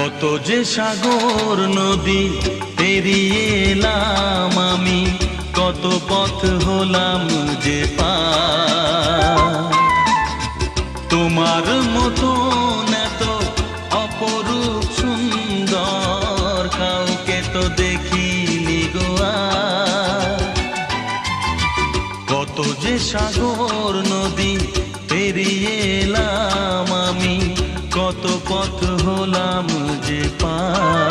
কত যে সাগর নদী পেরিয়ে এলাম আমি, কত পথ হলাম যে পার। তোমার মতো এত অপরূপ সুন্দর কাউকে তো দেখিনি গো আর। কত যে সাগর নদী পেরিয়ে এলাম আমি, কত পথ হলাম যে পার।